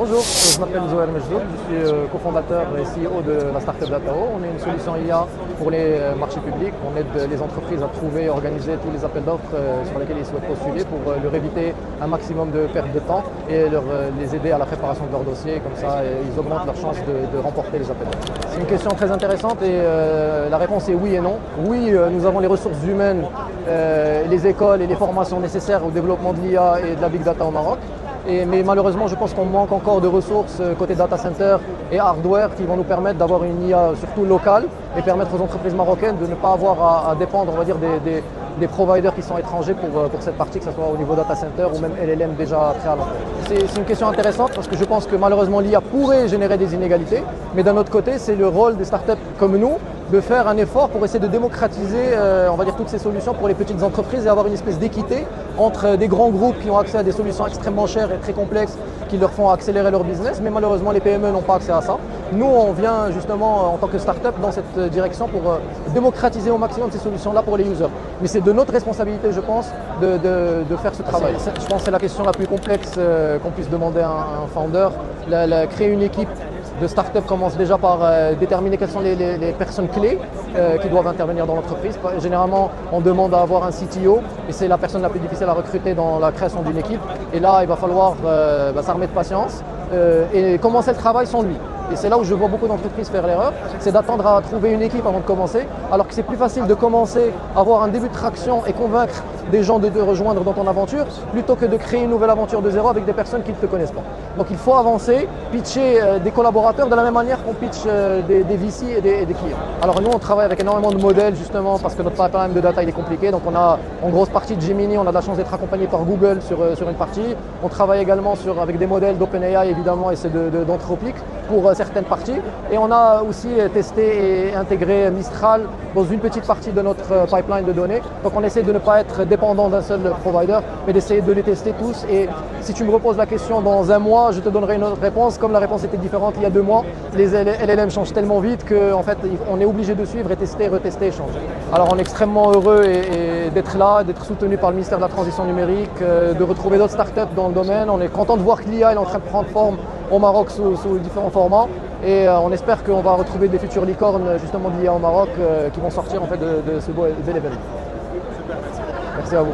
Bonjour, je m'appelle Zoher Mejdoub, je suis cofondateur et CEO de la startup Datao. On est une solution IA pour les marchés publics. On aide les entreprises à trouver et organiser tous les appels d'offres sur lesquels ils souhaitent postuler pour leur éviter un maximum de perte de temps et les aider à la préparation de leur dossier. Comme ça, ils augmentent leurs chances de remporter les appels d'offres. C'est une question très intéressante et la réponse est oui et non. Oui, nous avons les ressources humaines, les écoles et les formations nécessaires au développement de l'IA et de la Big Data au Maroc. Mais malheureusement, je pense qu'on manque encore de ressources côté data center et hardware qui vont nous permettre d'avoir une IA surtout locale et permettre aux entreprises marocaines de ne pas avoir à dépendre, on va dire, des providers qui sont étrangers pour cette partie, que ce soit au niveau data center ou même LLM déjà préalable. C'est une question intéressante parce que je pense que malheureusement l'IA pourrait générer des inégalités, mais d'un autre côté, c'est le rôle des startups comme nous de faire un effort pour essayer de démocratiser on va dire, toutes ces solutions pour les petites entreprises et avoir une espèce d'équité entre des grands groupes qui ont accès à des solutions extrêmement chères et très complexes qui leur font accélérer leur business, mais malheureusement les PME n'ont pas accès à ça. Nous, on vient justement en tant que start-up dans cette direction pour démocratiser au maximum ces solutions-là pour les users. Mais c'est de notre responsabilité, je pense, de faire ce travail. Je pense que c'est la question la plus complexe qu'on puisse demander à un founder. Créer une équipe de start-up commence déjà par déterminer quelles sont les personnes clés qui doivent intervenir dans l'entreprise. Généralement, on demande à avoir un CTO et c'est la personne la plus difficile à recruter dans la création d'une équipe. Et là, il va falloir s'armer de patience et commencer le travail sans lui. Et c'est là où je vois beaucoup d'entreprises faire l'erreur, c'est d'attendre à trouver une équipe avant de commencer, alors que c'est plus facile de commencer, avoir un début de traction et convaincre des gens de te rejoindre dans ton aventure, plutôt que de créer une nouvelle aventure de zéro avec des personnes qui ne te connaissent pas. Donc il faut avancer, pitcher des collaborateurs de la même manière qu'on pitch des VC et des clients. Alors nous, on travaille avec énormément de modèles justement parce que notre pipeline de data il est compliqué. Donc on a en grosse partie de Gemini, on a de la chance d'être accompagné par Google sur une partie. On travaille également avec des modèles d'OpenAI évidemment et c'est d'Anthropic pour certaines parties. Et on a aussi testé et intégré Mistral dans une petite partie de notre pipeline de données. Donc on essaie de ne pas être dépendant d'un seul provider, mais d'essayer de les tester tous. Et si tu me reposes la question dans un mois, je te donnerai une autre réponse. Comme la réponse était différente il y a 2 mois, les LLM changent tellement vite qu'en fait, on est obligé de suivre et tester, retester et changer. Alors on est extrêmement heureux d'être là, d'être soutenu par le ministère de la Transition numérique, de retrouver d'autres startups dans le domaine. On est content de voir que l'IA est en train de prendre forme au Maroc sous différents formats et on espère qu'on va retrouver des futures licornes justement d'IA au Maroc qui vont sortir en fait de ce beau événement. Merci à vous.